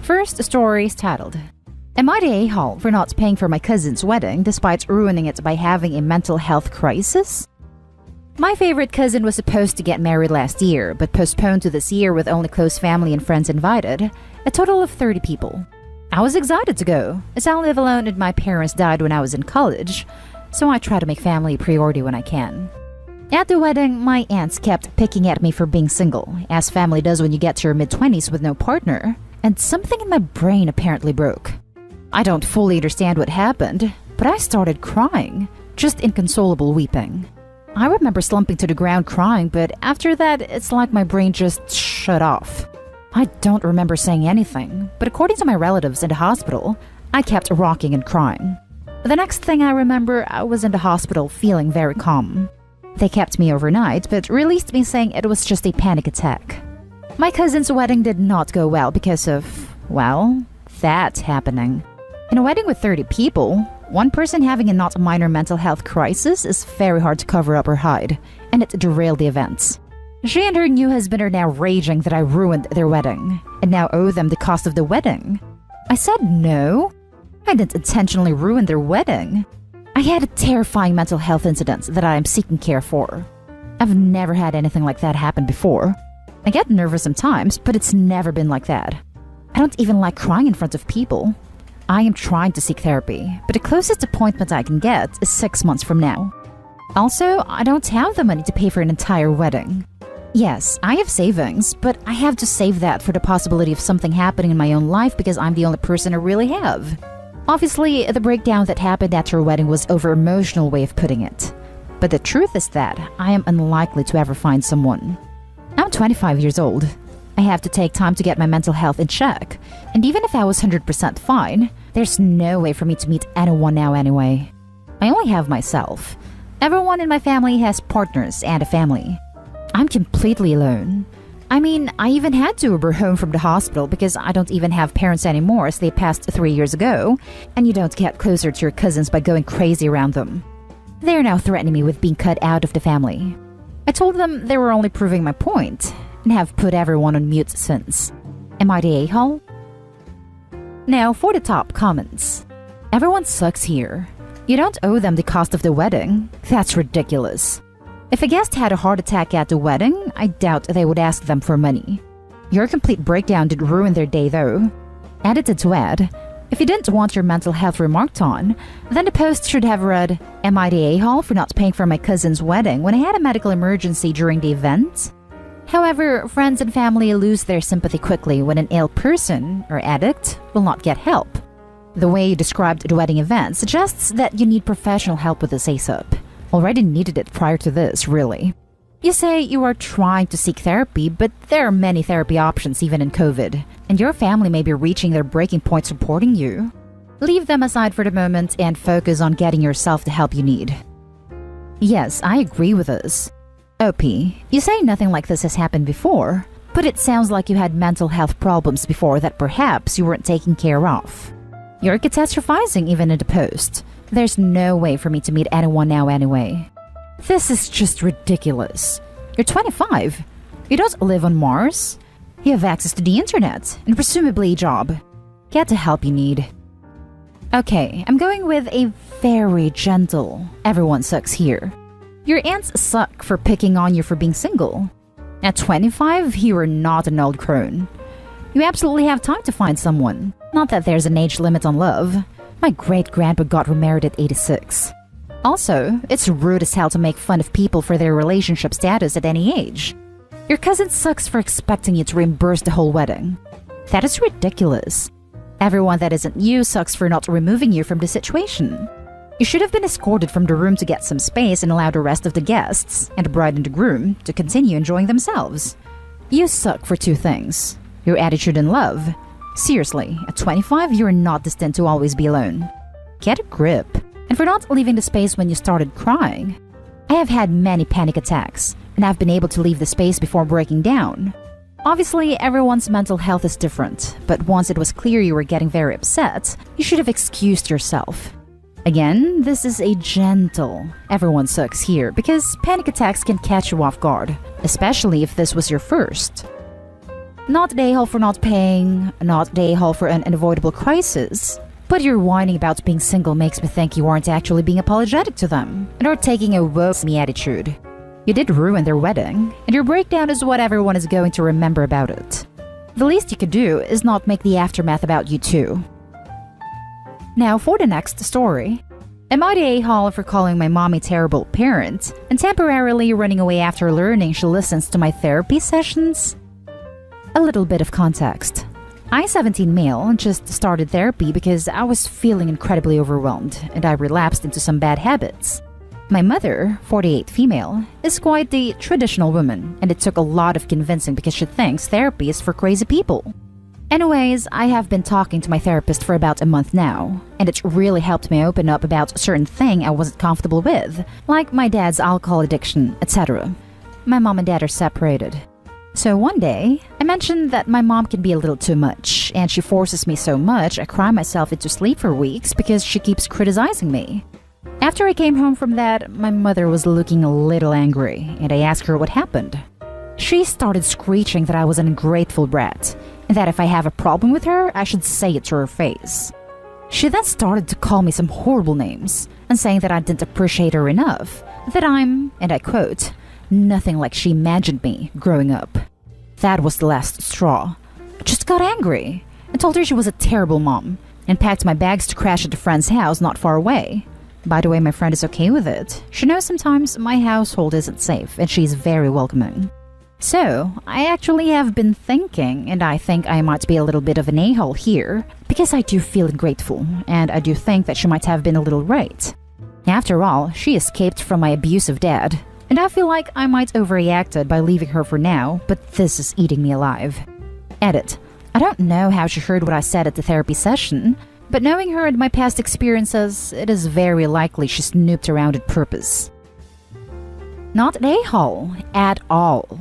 First story is titled, Am I the a-hole for not paying for my cousin's wedding despite ruining it by having a mental health crisis? My favorite cousin was supposed to get married last year, but postponed to this year with only close family and friends invited, a total of 30 people. I was excited to go, as I live alone and my parents died when I was in college, so I try to make family a priority when I can. At the wedding, my aunts kept picking at me for being single, as family does when you get to your mid-20s with no partner, and something in my brain apparently broke. I don't fully understand what happened, but I started crying, just inconsolable weeping. I remember slumping to the ground crying, but after that, it's like my brain just shut off. I don't remember saying anything, but according to my relatives in the hospital, I kept rocking and crying. The next thing I remember, I was in the hospital feeling very calm. They kept me overnight, but released me saying it was just a panic attack. My cousin's wedding did not go well because of, well, that happening. In a wedding with 30 people, one person having a not minor mental health crisis is very hard to cover up or hide, and it derailed the events. She and her new husband are now raging that I ruined their wedding, and now owe them the cost of the wedding. I said no. I didn't intentionally ruin their wedding. I had a terrifying mental health incident that I am seeking care for. I've never had anything like that happen before. I get nervous sometimes, but it's never been like that. I don't even like crying in front of people. I am trying to seek therapy, but the closest appointment I can get is 6 months from now. Also, I don't have the money to pay for an entire wedding. Yes, I have savings, but I have to save that for the possibility of something happening in my own life because I'm the only person I really have. Obviously, the breakdown that happened at her wedding was over-emotional way of putting it. But the truth is that I am unlikely to ever find someone. I'm 25 years old. I have to take time to get my mental health in check. And even if I was 100% fine, there's no way for me to meet anyone now anyway. I only have myself. Everyone in my family has partners and a family. I'm completely alone. I mean, I even had to Uber home from the hospital because I don't even have parents anymore as they passed 3 years ago, and you don't get closer to your cousins by going crazy around them. They're now threatening me with being cut out of the family. I told them they were only proving my point, and have put everyone on mute since. Am I the a-hole? Now for the top comments. Everyone sucks here. You don't owe them the cost of the wedding. That's ridiculous. If a guest had a heart attack at the wedding, I doubt they would ask them for money. Your complete breakdown did ruin their day though. Edited to add, if you didn't want your mental health remarked on, then the post should have read, Am I the a-hole for not paying for my cousin's wedding when I had a medical emergency during the event? However, friends and family lose their sympathy quickly when an ill person, or addict, will not get help. The way you described the wedding event suggests that you need professional help with this ASAP. Already needed it prior to this, really. You say you are trying to seek therapy, but there are many therapy options even in COVID, and your family may be reaching their breaking point supporting you. Leave them aside for the moment and focus on getting yourself the help you need. Yes, I agree with this. OP, you say nothing like this has happened before, but it sounds like you had mental health problems before that perhaps you weren't taking care of. You're catastrophizing even in the post. There's no way for me to meet anyone now anyway. This is just ridiculous. You're 25. You don't live on Mars. You have access to the internet and presumably a job. Get the help you need. Okay, I'm going with a very gentle, everyone sucks here. Your aunts suck for picking on you for being single. At 25, you are not an old crone. You absolutely have time to find someone. Not that there's an age limit on love. My great-grandpa got remarried at 86. Also, it's rude as hell to make fun of people for their relationship status at any age. Your cousin sucks for expecting you to reimburse the whole wedding. That is ridiculous. Everyone that isn't you sucks for not removing you from the situation. You should have been escorted from the room to get some space and allow the rest of the guests, and the bride and the groom, to continue enjoying themselves. You suck for two things. Your attitude and love. Seriously, at 25, you're not destined to always be alone. Get a grip. And for not leaving the space when you started crying. I have had many panic attacks, and I've been able to leave the space before breaking down. Obviously, everyone's mental health is different, but once it was clear you were getting very upset, you should have excused yourself. Again, this is a gentle, everyone sucks here, because panic attacks can catch you off guard, especially if this was your first. Not the a-hole for not paying, not the a-hole for an unavoidable crisis. But your whining about being single makes me think you aren't actually being apologetic to them and are taking a woe me attitude. You did ruin their wedding, and your breakdown is what everyone is going to remember about it. The least you could do is not make the aftermath about you too. Now for the next story. Am I the a-hole for calling my mom a terrible parent and temporarily running away after learning she listens to my therapy sessions? A little bit of context. I, 17 male, just started therapy because I was feeling incredibly overwhelmed and I relapsed into some bad habits. My mother, 48 female, is quite the traditional woman, and it took a lot of convincing because she thinks therapy is for crazy people. Anyways, I have been talking to my therapist for about a month now, and it's really helped me open up about a certain thing I wasn't comfortable with, like my dad's alcohol addiction, etc. My mom and dad are separated. So one day, I mentioned that my mom can be a little too much, and she forces me so much I cry myself into sleep for weeks because she keeps criticizing me. After I came home from that, my mother was looking a little angry, and I asked her what happened. She started screeching that I was an ungrateful brat, and that if I have a problem with her, I should say it to her face. She then started to call me some horrible names, and saying that I didn't appreciate her enough, that I'm, and I quote, nothing like she imagined me growing up. That was the last straw. I just got angry and told her she was a terrible mom and packed my bags to crash at a friend's house not far away. By the way, my friend is okay with it. She knows sometimes my household isn't safe and she's very welcoming. So, I actually have been thinking, and I think I might be a little bit of an a-hole here, because I do feel ungrateful, and I do think that she might have been a little right. After all, she escaped from my abusive dad, and I feel like I might overreacted by leaving her for now, but this is eating me alive. Edit. I don't know how she heard what I said at the therapy session, but knowing her and my past experiences, it is very likely she snooped around on purpose. Not an a-hole at all.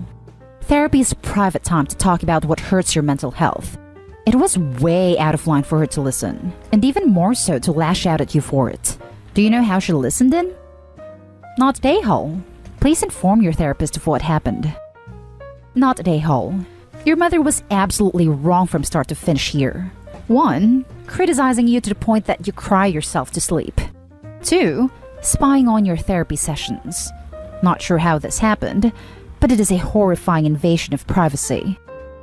Therapy is private time to talk about what hurts your mental health. It was way out of line for her to listen, and even more so to lash out at you for it. Do you know how she listened in? Not an a-hole. Please inform your therapist of what happened. Not an a-hole. Your mother was absolutely wrong from start to finish here. 1. Criticizing you to the point that you cry yourself to sleep. 2. Spying on your therapy sessions. Not sure how this happened, but it is a horrifying invasion of privacy.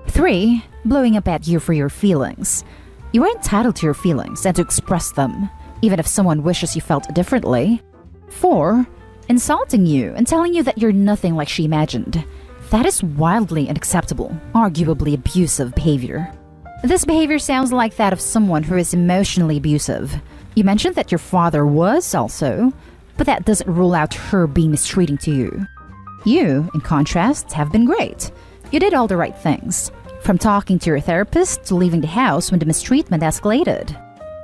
3. Blowing up at you for your feelings. You are entitled to your feelings and to express them, even if someone wishes you felt differently. 4. Insulting you and telling you that you're nothing like she imagined. That is wildly unacceptable, arguably abusive behavior. This behavior sounds like that of someone who is emotionally abusive. You mentioned that your father was also, but that doesn't rule out her being mistreating to you. You, in contrast, have been great. You did all the right things, from talking to your therapist to leaving the house when the mistreatment escalated.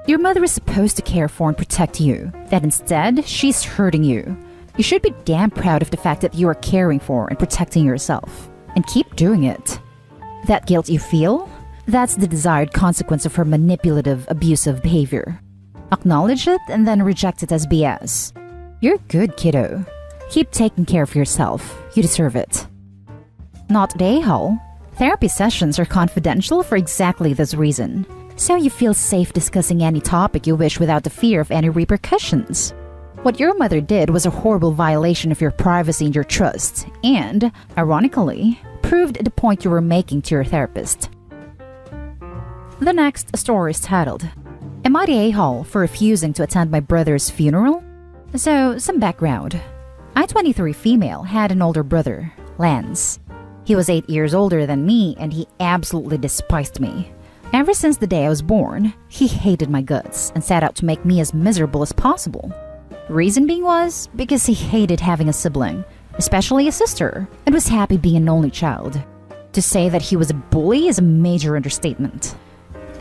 Your mother is supposed to care for and protect you, that instead, she's hurting you. You should be damn proud of the fact that you are caring for and protecting yourself. And keep doing it. That guilt you feel? That's the desired consequence of her manipulative, abusive behavior. Acknowledge it and then reject it as BS. You're good, kiddo. Keep taking care of yourself. You deserve it. Not the a-hole. Therapy sessions are confidential for exactly this reason. So you feel safe discussing any topic you wish without the fear of any repercussions. What your mother did was a horrible violation of your privacy and your trust, and, ironically, proved the point you were making to your therapist. The next story is titled, Am I the a-hole for refusing to attend my brother's funeral? So, some background. I, 23 female, had an older brother, Lance. He was 8 years older than me, and he absolutely despised me. Ever since the day I was born, he hated my guts and set out to make me as miserable as possible. Reason being was because he hated having a sibling, especially a sister, and was happy being an only child. To say that he was a bully is a major understatement.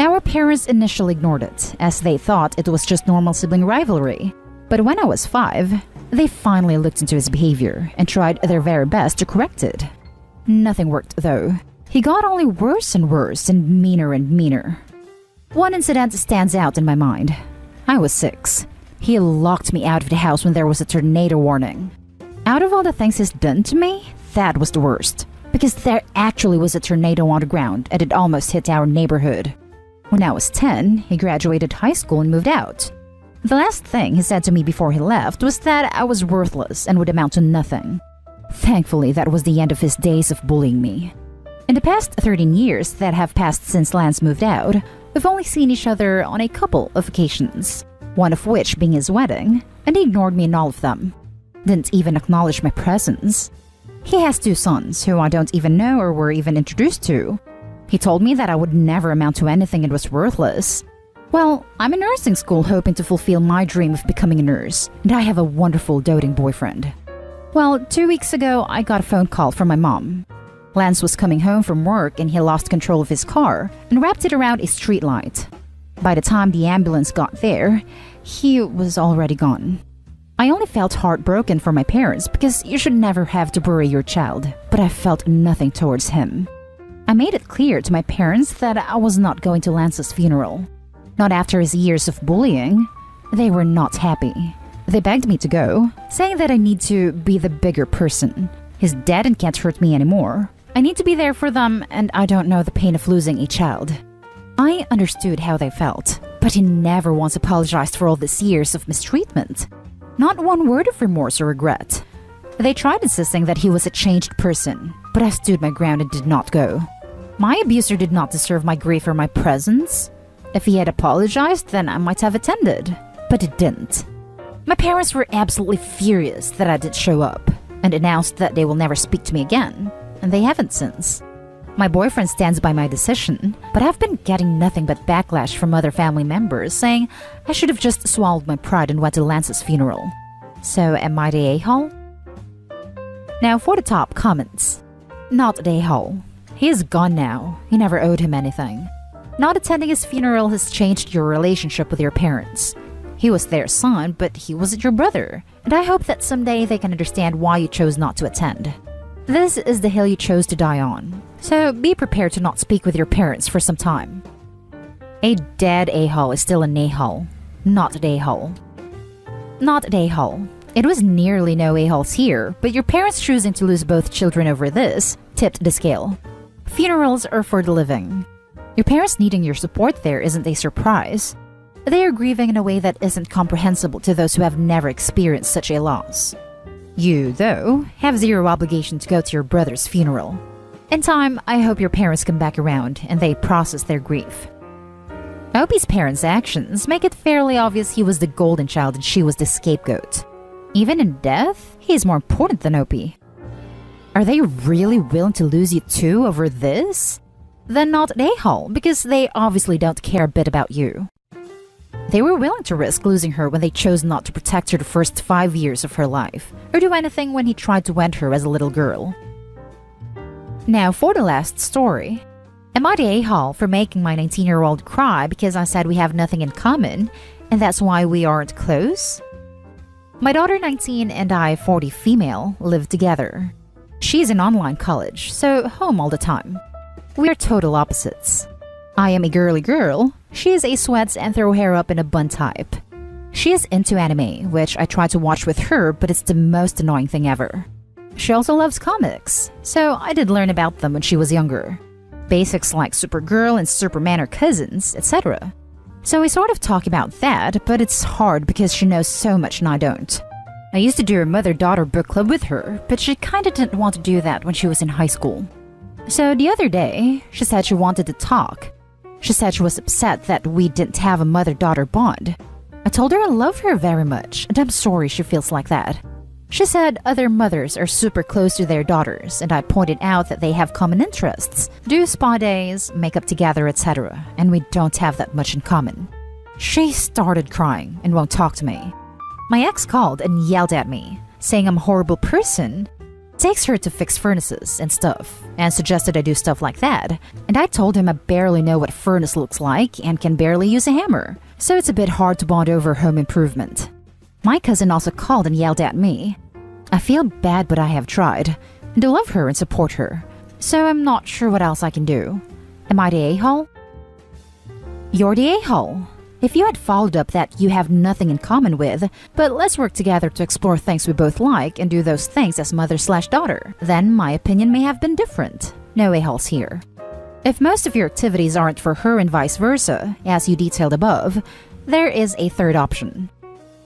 Our parents initially ignored it, as they thought it was just normal sibling rivalry. But when I was 5, they finally looked into his behavior and tried their very best to correct it. Nothing worked though. He got only worse and worse and meaner. One incident stands out in my mind. I was 6. He locked me out of the house when there was a tornado warning. Out of all the things he's done to me, that was the worst. Because there actually was a tornado on the ground and it almost hit our neighborhood. When I was 10, he graduated high school and moved out. The last thing he said to me before he left was that I was worthless and would amount to nothing. Thankfully, that was the end of his days of bullying me. In the past 13 years that have passed since Lance moved out, we've only seen each other on a couple of occasions, one of which being his wedding, and he ignored me in all of them. Didn't even acknowledge my presence. He has 2 sons who I don't even know or were even introduced to. He told me that I would never amount to anything and was worthless. Well, I'm in nursing school hoping to fulfill my dream of becoming a nurse, and I have a wonderful doting boyfriend. Well, 2 weeks ago, I got a phone call from my mom. Lance was coming home from work and he lost control of his car and wrapped it around a streetlight. By the time the ambulance got there, he was already gone. I only felt heartbroken for my parents because you should never have to bury your child, but I felt nothing towards him. I made it clear to my parents that I was not going to Lance's funeral. Not after his years of bullying. They were not happy. They begged me to go, saying that I need to be the bigger person. He's dead and can't hurt me anymore. I need to be there for them, and I don't know the pain of losing a child. I understood how they felt, but he never once apologized for all these years of mistreatment. Not one word of remorse or regret. They tried insisting that he was a changed person, but I stood my ground and did not go. My abuser did not deserve my grief or my presence. If he had apologized, then I might have attended, but it didn't. My parents were absolutely furious that I did show up, and announced that they will never speak to me again, and they haven't since. My boyfriend stands by my decision, but I've been getting nothing but backlash from other family members saying I should have just swallowed my pride and went to Lance's funeral. So am I the a-hole? Now for the top comments. Not the a-hole. He is gone now. You never owed him anything. Not attending his funeral has changed your relationship with your parents. He was their son, but he wasn't your brother, and I hope that someday they can understand why you chose not to attend. This is the hill you chose to die on, so be prepared to not speak with your parents for some time. A dead a-hole is still an a-hole, not an a-hole. Not an a-hole. It was nearly no a-holes here, but your parents choosing to lose both children over this tipped the scale. Funerals are for the living. Your parents needing your support there isn't a surprise. They are grieving in a way that isn't comprehensible to those who have never experienced such a loss. You, though, have zero obligation to go to your brother's funeral. In time, I hope your parents come back around and they process their grief. Opie's parents' actions make it fairly obvious he was the golden child and she was the scapegoat. Even in death, he is more important than Opie. Are they really willing to lose you too over this? Then not an a-hole, because they obviously don't care a bit about you. They were willing to risk losing her when they chose not to protect her the first 5 years of her life, or do anything when he tried to end her as a little girl. Now for the last story. Am I the a-hole for making my 19-year-old cry because I said we have nothing in common, and that's why we aren't close? My daughter 19 and I 40 female live together. She's in online college, so home all the time. We are total opposites. I am a girly girl. She is a sweats and throw hair up in a bun type. She is into anime, which I try to watch with her, but it's the most annoying thing ever. She also loves comics, so I did learn about them when she was younger. Basics like Supergirl and Superman are cousins, etc. So we sort of talk about that, but it's hard because she knows so much and I don't. I used to do a mother-daughter book club with her, but she kinda didn't want to do that when she was in high school. So the other day, she said she wanted to talk. She said she was upset that we didn't have a mother-daughter bond. I told her I love her very much, and I'm sorry she feels like that. She said other mothers are super close to their daughters, and I pointed out that they have common interests, do spa days, make up together, etc., and we don't have that much in common. She started crying and won't talk to me. My ex called and yelled at me, saying I'm a horrible person, takes her to fix furnaces and stuff, and suggested I do stuff like that, and I told him I barely know what a furnace looks like and can barely use a hammer, so it's a bit hard to bond over home improvement. My cousin also called and yelled at me. I feel bad, but I have tried, and I love her and support her, so I'm not sure what else I can do. Am I the a-hole? You're the a-hole. If you had followed up that you have nothing in common with, but let's work together to explore things we both like and do those things as mother/daughter, then my opinion may have been different. No a-holes here. If most of your activities aren't for her and vice versa, as you detailed above, there is a third option.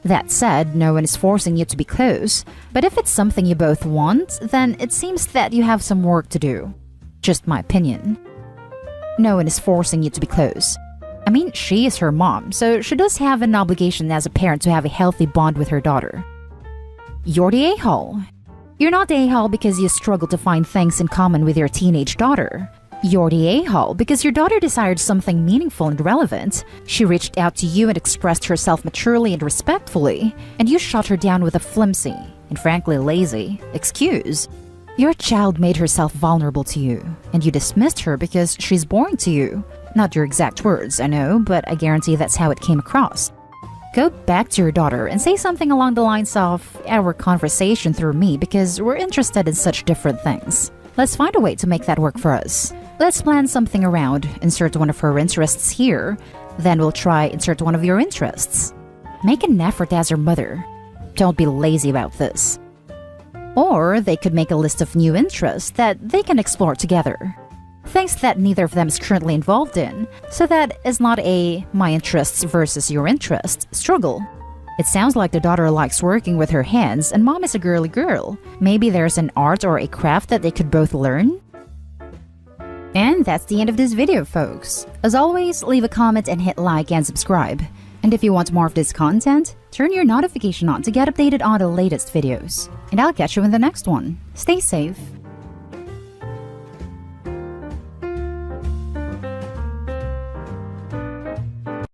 That said, no one is forcing you to be close, but if it's something you both want, then it seems that you have some work to do. Just my opinion. No one is forcing you to be close. I mean, she is her mom, so she does have an obligation as a parent to have a healthy bond with her daughter. You're the a-hole. You're not the a-hole because you struggle to find things in common with your teenage daughter. You're the a-hole because your daughter desired something meaningful and relevant. She reached out to you and expressed herself maturely and respectfully, and you shot her down with a flimsy, and frankly lazy, excuse. Your child made herself vulnerable to you, and you dismissed her because she's boring to you. Not your exact words, I know, but I guarantee that's how it came across. Go back to your daughter and say something along the lines of our conversation through me because we're interested in such different things. Let's find a way to make that work for us. Let's plan something around, insert one of her interests here, then we'll try insert one of your interests. Make an effort as her mother. Don't be lazy about this. Or they could make a list of new interests that they can explore together. Things that neither of them is currently involved in, so that it's not a my interests versus your interests struggle. It sounds like the daughter likes working with her hands and mom is a girly girl. Maybe there's an art or a craft that they could both learn? And that's the end of this video, folks. As always, leave a comment and hit like and subscribe. And if you want more of this content, turn your notification on to get updated on the latest videos. And I'll catch you in the next one. Stay safe.